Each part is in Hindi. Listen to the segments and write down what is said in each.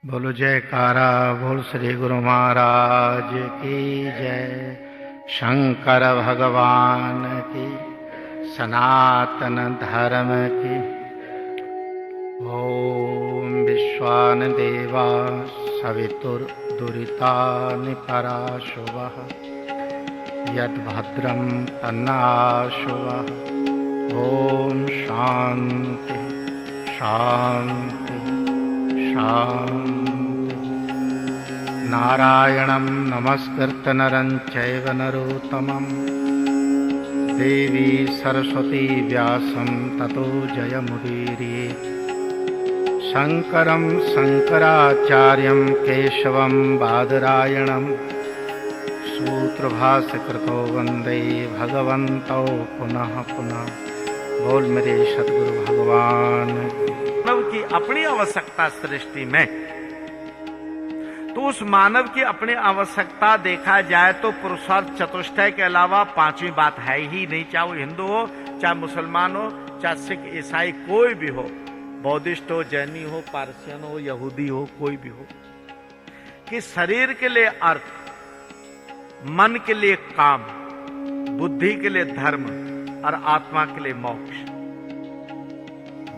बोलो जयकारा बोल श्री गुरु महाराज की जय। शंकर भगवान की, सनातन धर्म की। ओम विश्वान देवा सवितुर्दुरितानि पराशुवः यद्भद्रं तन्नाशुवः। ओम शांति शांति शांति। नारायणं नमस्कृत्य नरं चैव नरोत्तमं देवी सरस्वती व्यासं ततो जयमुदीरयेत्। शंकरं शंकराचार्यं केशवं बादरायणं सूत्रभाष्यकृतो वन्दे भगवन्तौ पुनः पुनः। बोल मेरे सतगुरु भगवान मानव की अपनी आवश्यकता सृष्टि में, तो उस मानव की अपनी आवश्यकता देखा जाए तो पुरुषार्थ चतुष्टय के अलावा पांचवी बात है ही नहीं। चाहे वो हिंदू हो, चाहे मुसलमान हो, चाहे सिख ईसाई कोई भी हो, बौद्धिस्ट हो, जैनी हो, पारसियन हो, यहूदी हो, कोई भी हो, कि शरीर के लिए अर्थ, मन के लिए काम, बुद्धि के लिए धर्म और आत्मा के लिए मोक्ष।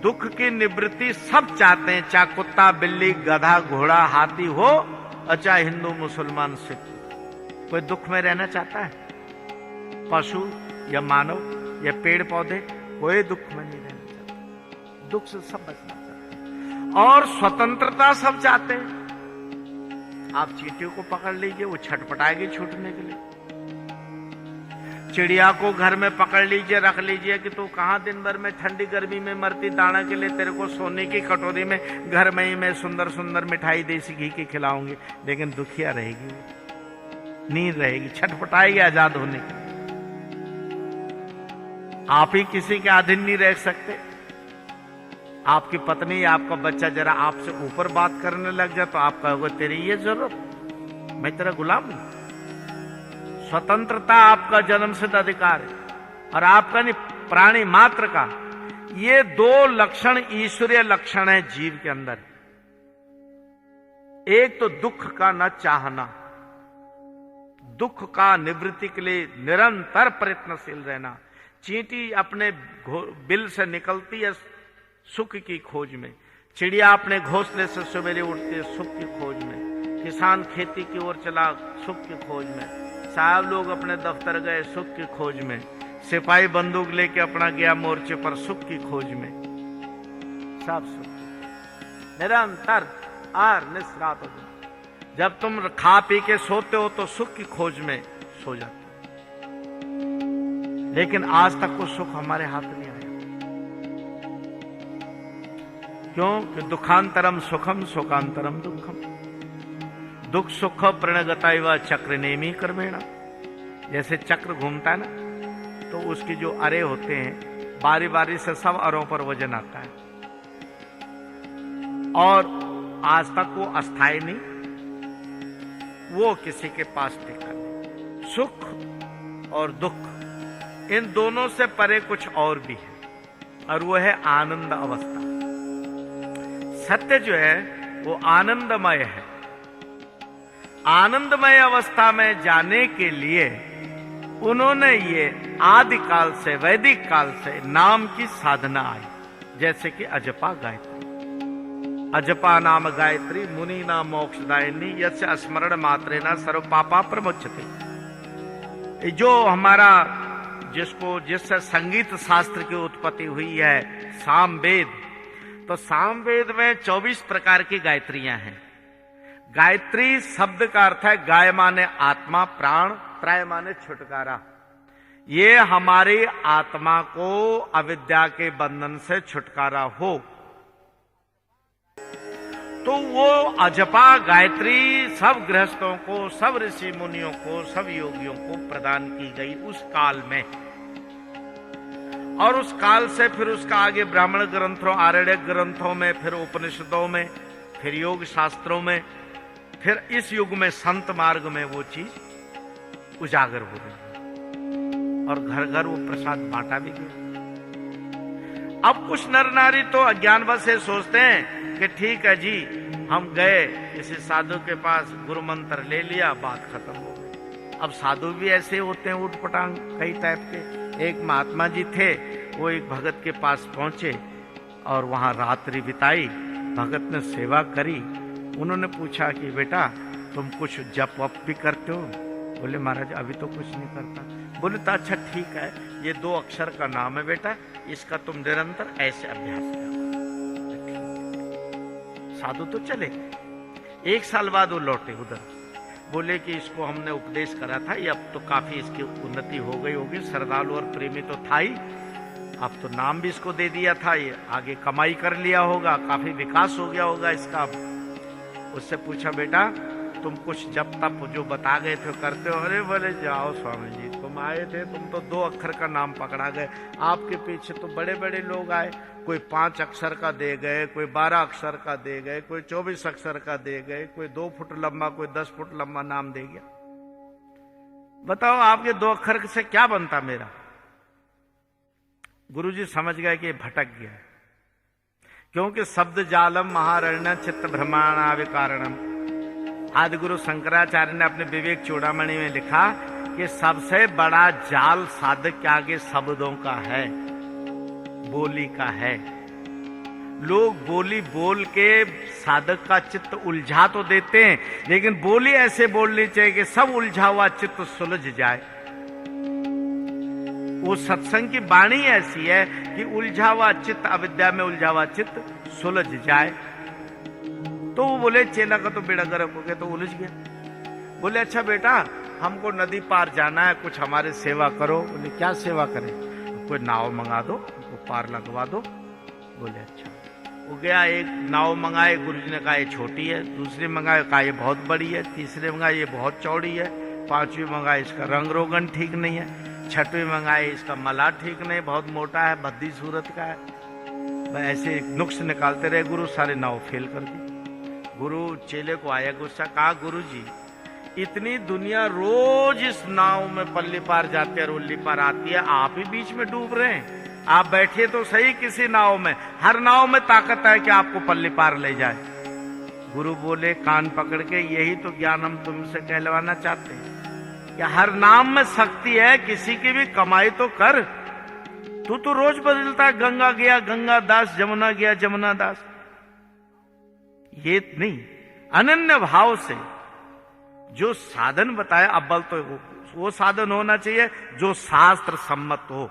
दुख की निवृत्ति सब चाहते हैं, चाहे कुत्ता बिल्ली गधा घोड़ा हाथी हो और चाहे हिंदू मुसलमान सिख। कोई दुख में रहना चाहता है? पशु या मानव या पेड़ पौधे कोई दुख में नहीं रहना चाहता। दुख से सब बचना चाहते हैं और स्वतंत्रता सब चाहते हैं। आप चींटियों को पकड़ लीजिए, वो छटपटाएगी छूटने के लिए। चिड़िया को घर में पकड़ लीजिए, रख लीजिए कि तू कहां दिन भर में ठंडी गर्मी में मरती, दाना के लिए तेरे को सोने की कटोरी में घर में ही मैं सुंदर सुंदर मिठाई देसी घी की खिलाऊंगी, लेकिन दुखिया रहेगी, नींद रहेगी, छटपटाएगी आजाद होने की। आप ही किसी के अधीन नहीं रह सकते। आपकी पत्नी, आपका बच्चा जरा आपसे ऊपर बात करने लग जाए तो आप कहोगे तेरी ये जरूरत, मैं तेरा गुलाम हूं। स्वतंत्रता आपका जन्मसिद्ध अधिकार है और आपका नहीं, प्राणी मात्र का। ये दो लक्षण ईश्वरीय लक्षण है जीव के अंदर। एक तो दुख का न चाहना, दुख का निवृत्ति के लिए निरंतर प्रयत्नशील रहना। चींटी अपने बिल से निकलती है सुख की खोज में, चिड़िया अपने घोंसले से सवेरे उठती है सुख की खोज में, किसान खेती की ओर चला सुख की खोज में, साहब लोग अपने दफ्तर गए सुख की खोज में, सिपाही बंदूक लेके अपना गया मोर्चे पर सुख की खोज में। सब सुख निरंतर और निस्रात हो। जब तुम खा पी के सोते हो तो सुख की खोज में सो जाते हो, लेकिन आज तक वो सुख हमारे हाथ नहीं आया। क्यों? कि दुखांतरम सुखम सुखांतरम दुखम। दुख सुख प्रणगता व चक्र नेमी कर्मेणा। जैसे चक्र घूमता है ना, तो उसके जो अरे होते हैं बारी बारी से सब अरों पर वजन आता है और आज तक वो अस्थायी नहीं, वो किसी के पास टिका नहीं। सुख और दुख इन दोनों से परे कुछ और भी है और वो है आनंद अवस्था। सत्य जो है वो आनंदमय है। आनंदमय अवस्था में जाने के लिए उन्होंने ये आदिकाल से, वैदिक काल से नाम की साधना आई, जैसे कि अजपा गायत्री। अजपा नाम गायत्री मुनि नाम मोक्षदायिनी यस्य स्मरण मात्रेना सर्व पापा प्रमुच्यते। जो हमारा जिससे संगीत शास्त्र की उत्पत्ति हुई है, सामवेद, तो सामवेद में 24 प्रकार की गायत्रियां हैं। गायत्री शब्द का अर्थ है गाय माने आत्मा, प्राण, त्राय माने छुटकारा। ये हमारी आत्मा को अविद्या के बंधन से छुटकारा हो, तो वो अजपा गायत्री सब गृहस्थों को, सब ऋषि मुनियों को, सब योगियों को प्रदान की गई उस काल में। और उस काल से फिर उसका आगे ब्राह्मण ग्रंथों, आरण्यक ग्रंथों में, फिर उपनिषदों में, फिर योग शास्त्रों में, फिर इस युग में संत मार्ग में वो चीज उजागर हो रही है और घर घर वो प्रसाद बांटा भी गया। अब कुछ नर नारी तो अज्ञानवश से सोचते हैं कि ठीक है जी, हम गए किसी साधु के पास, गुरु मंत्र ले लिया, बात खत्म हो गई। अब साधु भी ऐसे होते हैं उटपटांग कई टाइप के। एक महात्मा जी थे, वो एक भगत के पास पहुंचे और वहां रात्रि बिताई। भगत ने सेवा करी। उन्होंने पूछा कि बेटा तुम कुछ जप वप भी करते हो? बोले महाराज अभी तो कुछ नहीं करता। बोले तो अच्छा ठीक है, ये 2 अक्षर का नाम है बेटा, इसका तुम निरंतर ऐसे अभ्यास करो। साधु तो चले गए। 1 साल बाद वो लौटे उधर, बोले कि इसको हमने उपदेश करा था, ये अब तो काफी इसकी उन्नति हो गई होगी, श्रद्धालु और प्रेमी तो था ही, अब तो नाम भी इसको दे दिया था, ये आगे कमाई कर लिया होगा, काफी विकास हो गया होगा इसका। उससे पूछा बेटा तुम कुछ जब तब जो बता गए थे करते हो? अरे बोले जाओ स्वामी जी, तुम आए थे, तुम तो 2 अक्षर का नाम पकड़ा गए, आपके पीछे तो बड़े बड़े लोग आए, कोई 5 अक्षर का दे गए, कोई 12 अक्षर का दे गए, कोई 24 अक्षर का दे गए, कोई 2 फुट लंबा, कोई 10 फुट लंबा नाम दे गया। बताओ आपके 2 अक्षर से क्या बनता मेरा? गुरुजी समझ गए कि भटक गया, क्योंकि शब्द जालम महारण्य चित्त भ्रमाणा विकारणम। आदि गुरु शंकराचार्य ने अपने विवेक चूड़ामणि में लिखा कि सबसे बड़ा जाल साधक के आगे शब्दों का है, बोली का है। लोग बोली बोल के साधक का चित्त उलझा तो देते हैं, लेकिन बोली ऐसे बोलनी चाहिए कि सब उलझा हुआ चित्त सुलझ जाए। वो सत्संग की वाणी ऐसी है कि उलझा हुआ चित्त, अविद्या में उलझा हुआ चित्त सुलझ जाए। तो वो बोले चेला का तो बेड़ा गर्क हो गया, तो उलझ गया। बोले अच्छा बेटा हमको नदी पार जाना है, कुछ हमारे सेवा करो। बोले क्या सेवा करें? कोई नाव मंगा दो, वो पार लगवा दो। बोले अच्छा। वो गया, एक नाव मंगाए, गुरुजी ने कहा ये छोटी है, दूसरी मंगाए, कहा ये बहुत बड़ी है, तीसरे मंगाए ये बहुत चौड़ी है, 5वीं मंगाए इसका रंग रोगन ठीक नहीं है, 6वीं मंगाए इसका मला ठीक नहीं, बहुत मोटा है, भद्दी सूरत का है। ऐसे नुक्स निकालते रहे गुरु, सारे नाव फेल कर दी। गुरु चेले को आया गुस्सा, कहा गुरु जी इतनी दुनिया रोज इस नाव में पल्ली पार जाते हैं, उल्ली पार आती है, आप ही बीच में डूब रहे हैं। आप बैठिए तो सही किसी नाव में, हर नाव में ताकत है कि आपको पल्ली पार ले जाए। गुरु बोले कान पकड़ के, यही तो ज्ञान हम तुमसे कहलवाना चाहते हैं कि हर नाम में शक्ति है, किसी की भी कमाई तो कर। तू तो रोज बदलता है, गंगा गया गंगा दास, जमुना गया जमुना दास। ये नहीं, अनन्य भाव से जो साधन बताया, अव्वल तो वो साधन होना चाहिए जो शास्त्र सम्मत हो,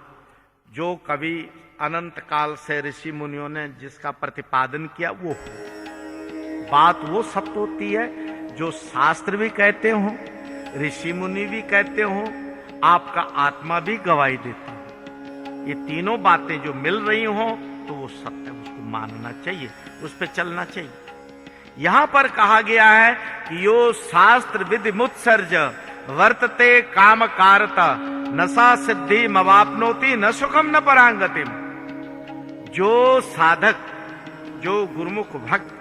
जो कभी अनंत काल से ऋषि मुनियों ने जिसका प्रतिपादन किया वो हो। बात वो सत्य होती है जो शास्त्र भी कहते हो, ऋषि मुनि भी कहते हो, आपका आत्मा भी गवाही देता हो। ये तीनों बातें जो मिल रही हो तो वो सत्य, उसको मानना चाहिए, उस पर चलना चाहिए। यहां पर कहा गया है कि यो शास्त्र विधि मुत्सर्ज वर्तते काम कारता नशा सिद्धि मवापनोति न सुखम न परांगतिम। जो साधक, जो गुरुमुख भक्त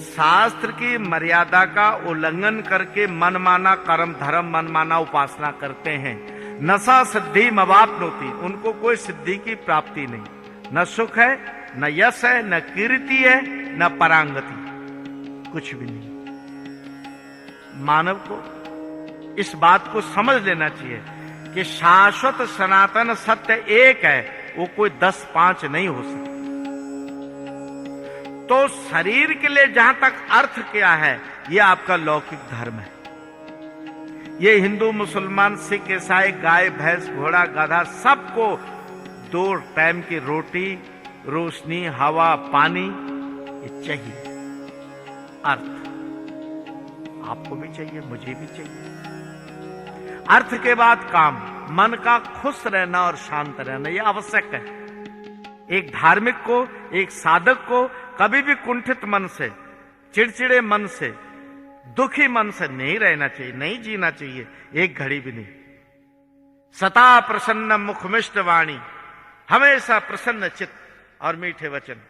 शास्त्र की मर्यादा का उल्लंघन करके मनमाना कर्म धर्म, मनमाना उपासना करते हैं, नशा सिद्धि मवापनोति, उनको कोई सिद्धि की प्राप्ति नहीं, न सुख है, न यश है, न कीर्ति है, न परांगति, कुछ भी नहीं। मानव को इस बात को समझ लेना चाहिए कि शाश्वत सनातन सत्य एक है, वो कोई 10-5 नहीं हो सकता। तो शरीर के लिए जहां तक अर्थ क्या है, ये आपका लौकिक धर्म है। ये हिंदू मुसलमान सिख ईसाई गाय भैंस घोड़ा गधा सबको 2 टाइम की रोटी, रोशनी, हवा, पानी ये चाहिए। अर्थ आपको भी चाहिए, मुझे भी चाहिए। अर्थ के बाद काम, मन का खुश रहना और शांत रहना ये आवश्यक है। एक धार्मिक को, एक साधक को कभी भी कुंठित मन से, चिड़चिड़े मन से, दुखी मन से नहीं रहना चाहिए, नहीं जीना चाहिए एक घड़ी भी नहीं। सता प्रसन्न मुखमिष्ट वाणी, हमेशा प्रसन्न चित्त और मीठे वचन।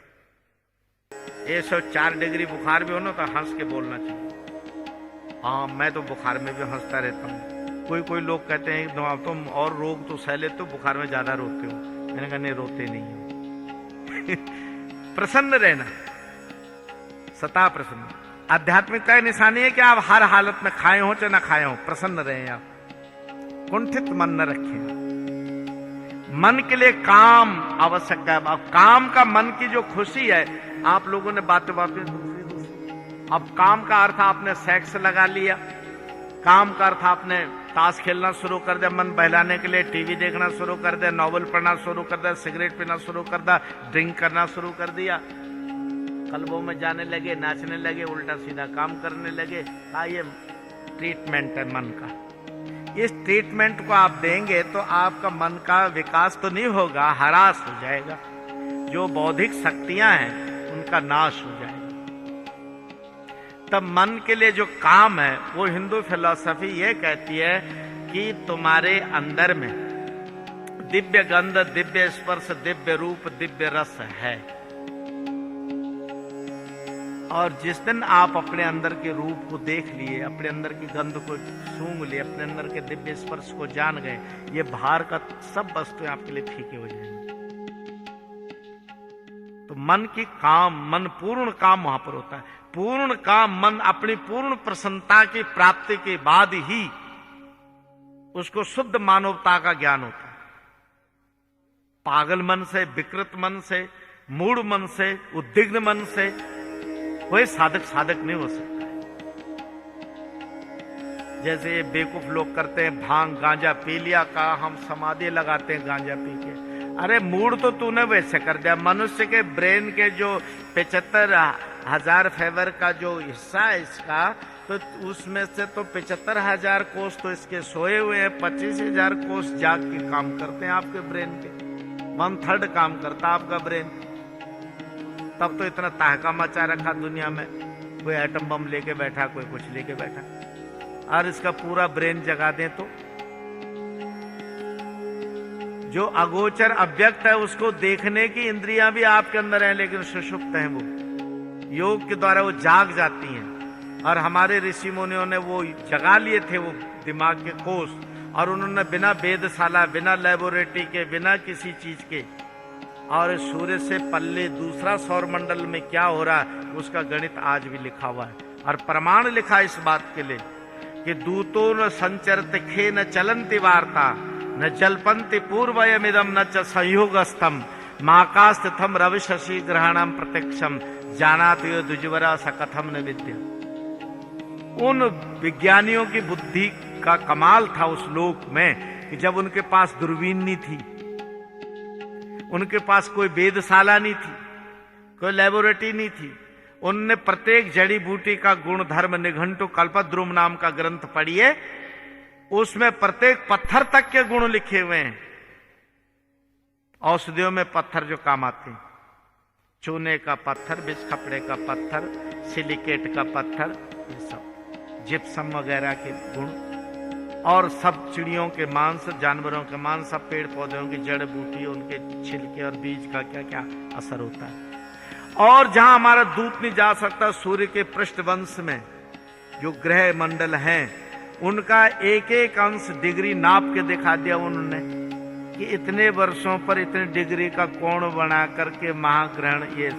104 डिग्री बुखार भी हो ना तो हंस के बोलना चाहिए। हाँ, मैं तो बुखार में भी हंसता रहता हूँ। कोई लोग कहते हैं तुम और रोग तो सह लेते हो, बुखार में ज्यादा रोते हो। मैंने कहा नहीं, रोते नहीं हो। प्रसन्न रहना, सता प्रसन्न। आध्यात्मिकता की निशानी है कि आप हर हालत में खाए हो चाहे ना खाए हो, प्रसन्न रहे आप, कुंठित मन न रखें। मन के लिए काम आवश्यक है। अब काम का मन की जो खुशी है, आप लोगों ने बातें दूसरी। अब काम का अर्थ आपने सेक्स लगा लिया, काम का अर्थ आपने ताश खेलना शुरू कर दिया, मन बहलाने के लिए टीवी देखना शुरू कर दिया, नॉवल पढ़ना शुरू कर दिया, सिगरेट पीना शुरू कर दिया, ड्रिंक करना शुरू कर दिया, क्लबों में जाने लगे, नाचने लगे, उल्टा सीधा काम करने लगे। ये ट्रीटमेंट है मन का। इस ट्रीटमेंट को आप देंगे तो आपका मन का विकास तो नहीं होगा, हरास हो जाएगा। जो बौद्धिक शक्तियां हैं उनका नाश हो जाएगा। तब मन के लिए जो काम है, वो हिंदू फिलॉसफी ये कहती है कि तुम्हारे अंदर में दिव्य गंध, दिव्य स्पर्श, दिव्य रूप, दिव्य रस है। और जिस दिन आप अपने अंदर के रूप को देख लिए, अपने अंदर की गंध को सूंघ लिए, अपने अंदर के दिव्य स्पर्श को जान गए, ये बाहर का सब वस्तुएं आपके लिए फीके हो जाएंगे। तो मन की काम, मन पूर्ण काम वहां पर होता है। पूर्ण काम, मन अपनी पूर्ण प्रसन्नता की प्राप्ति के बाद ही उसको शुद्ध मानवता का ज्ञान होता है। पागल मन से, विकृत मन से, मूढ़ मन से, उद्विग्न मन से कोई साधक नहीं हो सकता। जैसे ये बेवकूफ लोग करते हैं, भांग गांजा पी लिया, का हम समाधि लगाते हैं गांजा पी के। अरे मूड तो तूने वैसे कर दिया। मनुष्य के ब्रेन के जो 75,000 फाइबर का जो हिस्सा है इसका, तो उसमें से तो 75,000 कोष तो इसके सोए हुए हैं, 25,000 कोष जाग के काम करते हैं आपके ब्रेन के। 1/3 काम करता आपका ब्रेन। तब तो इतना तहका मचा रखा दुनिया में, कोई एटम बम लेके बैठा, कोई कुछ लेके बैठा, और इसका पूरा ब्रेन जगा दें तो जो अगोचर अव्यक्त है उसको देखने की इंद्रियां भी आपके अंदर हैं, लेकिन सुषुप्त हैं। वो योग के द्वारा वो जाग जाती हैं। और हमारे ऋषि मुनियों ने वो जगा लिए थे वो दिमाग के कोष, और उन्होंने बिना वेदशाला, बिना लेबोरेटरी के, बिना किसी चीज के, और सूर्य से पल्ले दूसरा सौर मंडल में क्या हो रहा है उसका गणित आज भी लिखा हुआ है। और प्रमाण लिखा इस बात के लिए कि दूतो न संचरते खे न चलंति वार्ता, न जल्पन्ति पूर्वयमिदम न च संयोगस्थम, माकास्थितम रवि शशि ग्रहणम प्रत्यक्षम, जानाति यो द्विजवरा सकथम न विद्या। उन विज्ञानियों की बुद्धि का कमाल था उस लोक में कि जब उनके पास दूरबीन नहीं थी, उनके पास कोई वेदशाला नहीं थी, कोई लेबोरेटरी नहीं थी, उनने प्रत्येक जड़ी बूटी का गुण धर्म निघंटु कल्पद्रुम नाम का ग्रंथ पढ़िए, उसमें प्रत्येक पत्थर तक के गुण लिखे हुए हैं। औषधियों में पत्थर जो काम आते हैं, चूने का पत्थर, बिस खपड़े का पत्थर, सिलिकेट का पत्थर, ये सब जिप्सम वगैरह के गुण, और सब चिड़ियों के मांस, जानवरों के मांस, सब पेड़ पौधों की जड़ बूटी, उनके छिलके और बीज का क्या क्या असर होता है। और जहां हमारा दूत नहीं जा सकता, सूर्य के पृष्ठवंश में जो ग्रह मंडल हैं उनका एक एक अंश डिग्री नाप के दिखा दिया उन्होंने कि इतने वर्षों पर इतने डिग्री का कोण बना करके महाग्रहण ये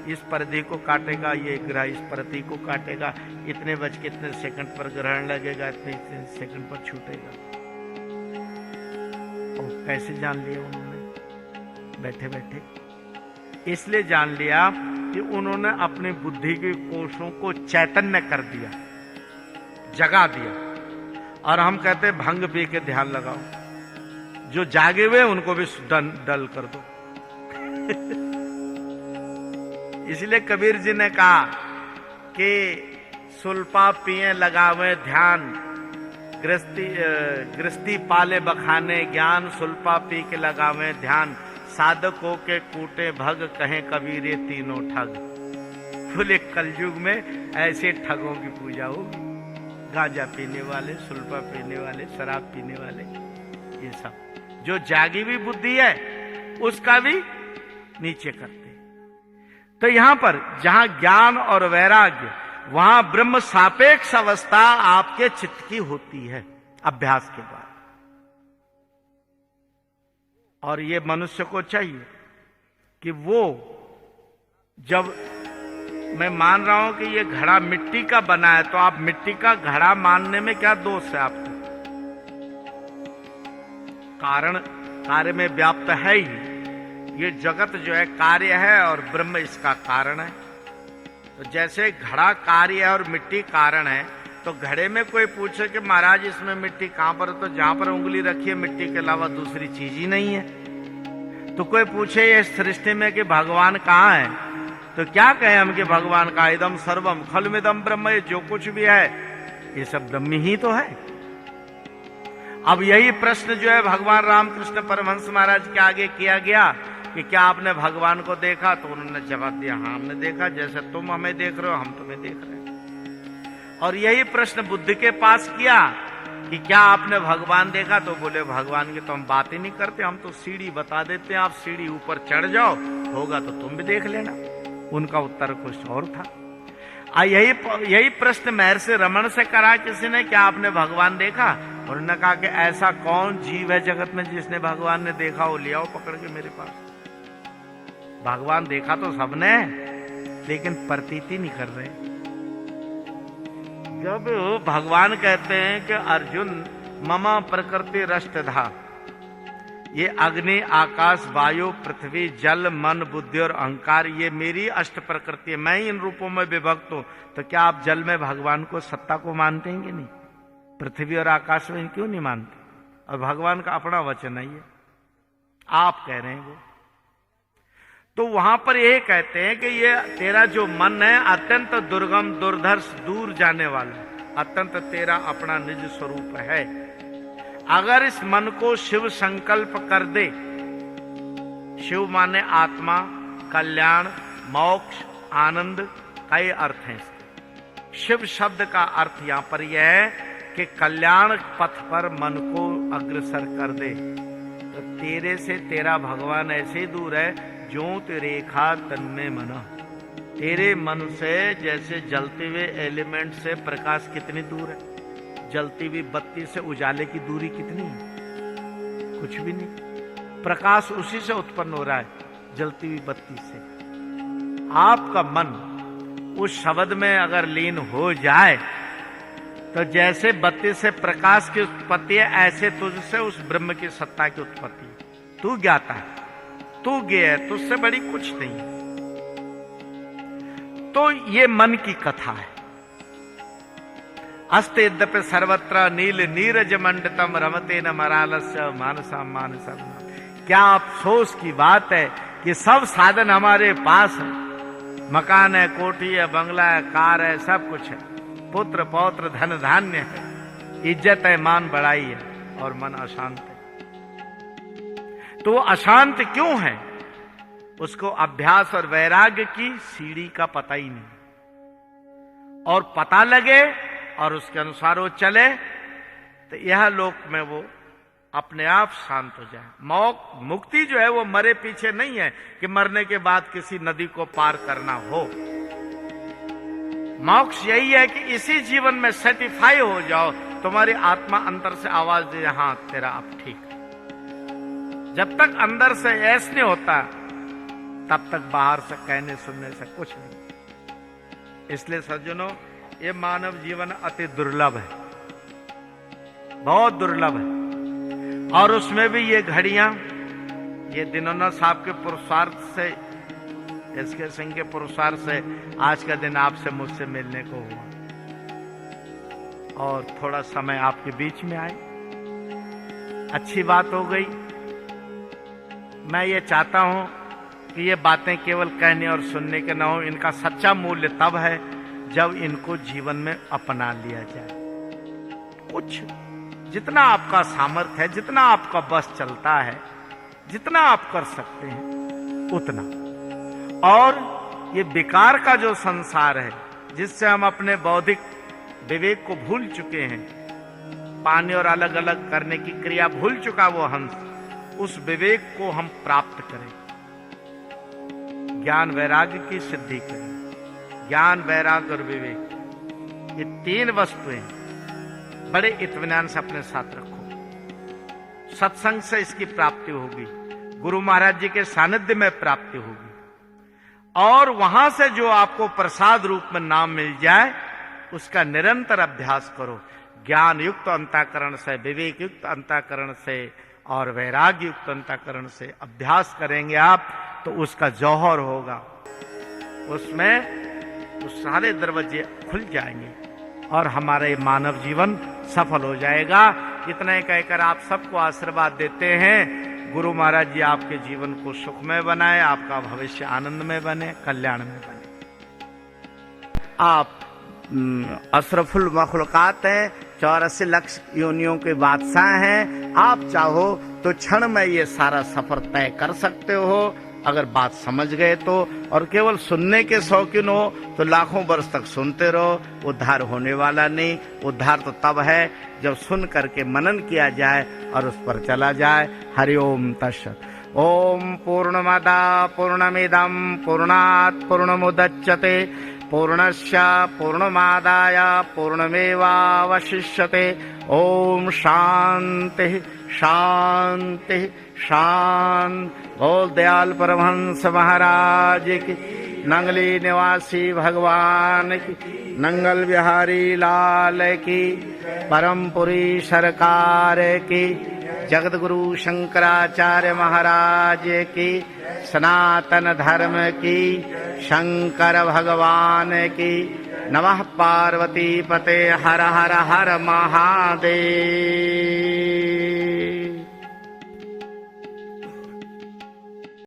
इस परिधि को काटेगा, ये ग्रह इस परिधि को काटेगा, इतने बज के इतने सेकंड पर ग्रहण लगेगा, इतने सेकंड पर छूटेगा। और कैसे जान लिया उन्होंने? बैठे बैठे इसलिए जान लिया कि उन्होंने अपनी बुद्धि के कोषों को चैतन्य कर दिया, जगा दिया। और हम कहते हैं भंग पी के ध्यान लगाओ, जो जागे हुए उनको भी डल कर दो। इसलिए कबीर जी ने कहा कि सुल्पा पिए लगावे ध्यान, गृहस्थी पाले बखाने ज्ञान, सुल्पा पी के लगावे ध्यान, साधकों के कूटे भग कहें कबीर ये तीनों ठग। बोले कलयुग में ऐसे ठगों की पूजा होगी, गांजा पीने वाले, सुल्पा पीने वाले, शराब पीने वाले, ये सब जो जागी हुई बुद्धि है उसका भी नीचे करते। तो यहां पर जहां ज्ञान और वैराग्य, वहां ब्रह्म सापेक्ष अवस्था आपके चित्त की होती है अभ्यास के बाद। और ये मनुष्य को चाहिए कि वो जब मैं मान रहा हूं कि ये घड़ा मिट्टी का बना है, तो आप मिट्टी का घड़ा मानने में क्या दोष है आपको? कारण कार्य में व्याप्त है ही। ये जगत जो है कार्य है और ब्रह्म इसका कारण है। तो जैसे घड़ा कार्य है और मिट्टी कारण है, तो घड़े में कोई पूछे कि महाराज इसमें मिट्टी कहां पर है, तो जहां पर उंगली रखी है मिट्टी के अलावा दूसरी चीज ही नहीं है। तो कोई पूछे ये सृष्टि में कि भगवान कहाँ है, तो क्या कहें हम कि भगवान का इदम सर्वम खलमिदम ब्रह्म, ये जो कुछ भी है ये सब ब्रह्म ही तो है। अब यही प्रश्न जो है भगवान रामकृष्ण परमहंस महाराज के आगे किया गया कि क्या आपने भगवान को देखा, तो उन्होंने जवाब दिया हाँ हमने देखा, जैसे तुम हमें देख रहे हो हम तुम्हें देख रहे हैं। और यही प्रश्न बुद्ध के पास किया कि क्या आपने भगवान देखा, तो बोले भगवान की तो हम बात ही नहीं करते, हम तो सीढ़ी बता देते हैं, आप सीढ़ी ऊपर चढ़ जाओ, होगा तो तुम भी देख लेना। उनका उत्तर कुछ और था। यही प्रश्न महर्षि रमण से करा किसी ने, क्या आपने भगवान देखा? और उन्होंने कहा कि ऐसा कौन जीव है जगत में जिसने भगवान ने देखा हो, ले आओ पकड़ के मेरे पास। भगवान देखा तो सबने, लेकिन प्रतीति नहीं कर रहे। जब भगवान कहते हैं कि अर्जुन ममा प्रकृति रष्टधा, ये अग्नि आकाश वायु पृथ्वी जल मन बुद्धि और अहंकार, ये मेरी अष्ट प्रकृति है, मैं ही इन रूपों में विभक्त हूं। तो क्या आप जल में भगवान को सत्ता को मानते हैं कि नहीं? पृथ्वी और आकाश में क्यों नहीं मानते? और भगवान का अपना वचन है ये, आप कह रहे हैं वो। तो वहां पर ये कहते हैं कि ये तेरा जो मन है अत्यंत दुर्गम दुर्धर्ष दूर जाने वाला, अत्यंत तेरा अपना निज स्वरूप है। अगर इस मन को शिव संकल्प कर दे, शिव माने आत्मा, कल्याण, मोक्ष, आनंद, कई अर्थ हैं इसके। शिव शब्द का अर्थ यहां पर यह है कि कल्याण पथ पर मन को अग्रसर कर दे। तो तेरे से तेरा भगवान ऐसे दूर है, ज्योत रेखा तन्मे मना। तेरे मन से जैसे जलते हुए एलिमेंट से प्रकाश कितनी दूर है, जलती हुई बत्ती से उजाले की दूरी कितनी है? कुछ भी नहीं। प्रकाश उसी से उत्पन्न हो रहा है, जलती हुई बत्ती से। आपका मन उस शब्द में अगर लीन हो जाए, तो जैसे बत्ती से प्रकाश की उत्पत्ति है, ऐसे तुझसे उस ब्रह्म की सत्ता की उत्पत्ति है। तू ज्ञाता है, तू ज्ञेय है, तुझसे बड़ी कुछ नहीं। तो ये मन की कथा है। अस्ते यद्यपि सर्वत्र नील नीरज मंडतम रमते न मरालस्य मानसा मानसा। क्या अफसोस की बात है कि सब साधन हमारे पास है, मकान है, कोठी है, बंगला है, कार है, सब कुछ है, पुत्र पौत्र धन धान्य है, इज्जत है, मान बढ़ाई है, और मन अशांत है। तो अशांत क्यों है? उसको अभ्यास और वैराग्य की सीढ़ी का पता ही नहीं, और पता लगे और उसके अनुसार वो चले, तो यह लोक में वो अपने आप शांत हो जाए। मुक्ति जो है वो मरे पीछे नहीं है कि मरने के बाद किसी नदी को पार करना हो। मोक्ष यही है कि इसी जीवन में सेटिफाई हो जाओ, तुम्हारी आत्मा अंदर से आवाज दे, हाँ तेरा अब ठीक है। जब तक अंदर से ऐसा नहीं होता, तब तक बाहर से कहने सुनने से कुछ नहीं। इसलिए सज्जनों, ये मानव जीवन अति दुर्लभ है, बहुत दुर्लभ है। और उसमें भी ये घड़ियां, ये दिनों साहब के पुरुषार्थ से, इसके सिंह के पुरुषार्थ से आज का दिन आपसे मुझसे मिलने को हुआ, और थोड़ा समय आपके बीच में आए, अच्छी बात हो गई। मैं ये चाहता हूं कि ये बातें केवल कहने और सुनने के न हो, इनका सच्चा मूल्य तब है जब इनको जीवन में अपना लिया जाए। कुछ जितना आपका सामर्थ्य है, जितना आपका बस चलता है, जितना आप कर सकते हैं उतना। और ये विकार का जो संसार है, जिससे हम अपने बौद्धिक विवेक को भूल चुके हैं, पाने और अलग अलग करने की क्रिया भूल चुका वो हंस, उस विवेक को हम प्राप्त करें, ज्ञान वैराग्य की सिद्धि करें। ज्ञान वैराग्य और विवेक, ये तीन वस्तुएं बड़े इत्मीनान से अपने साथ रखो। सत्संग से इसकी प्राप्ति होगी, गुरु महाराज जी के सानिध्य में प्राप्ति होगी, और वहां से जो आपको प्रसाद रूप में नाम मिल जाए उसका निरंतर अभ्यास करो। ज्ञान युक्त अंतःकरण से, विवेक युक्त अंतःकरण से और वैराग्य युक्त अंतःकरण से अभ्यास करेंगे आप तो उसका जौहर होगा, उसमें तो सारे दरवाजे खुल जाएंगे और हमारे मानव जीवन सफल हो जाएगा। इतना ही कहकर आप सबको आशीर्वाद देते हैं। गुरु महाराज जी आपके जीवन को सुखमय बनाए, आपका भविष्य आनंदमय बने, कल्याण में बने। आप अशरफुल मखलूकात हैं, 84 लाख योनियों के बादशाह हैं। आप चाहो तो क्षण में ये सारा सफर तय कर सकते हो अगर बात समझ गए तो। और केवल सुनने के शौकीन हो तो लाखों वर्ष तक सुनते रहो, उद्धार होने वाला नहीं। उद्धार तो तब है जब सुन करके मनन किया जाए और उस पर चला जाए। हरिओम तत्सत। ओम पूर्णमदा पूर्णमिदं पूर्णात् पूर्णमुदच्यते पूर्णस्य पूर्णमादाय पूर्णमेवावशिष्यते। ओम शांति शांति शांति। बोल दयाल परमहंस महाराज की, नंगली निवासी भगवान की, नंगल बिहारी लाल की, परमपुरी सरकार की, जगत गुरु शंकराचार्य महाराज की, सनातन धर्म की, शंकर भगवान की। नमः पार्वती पते हर हर हर महादेव।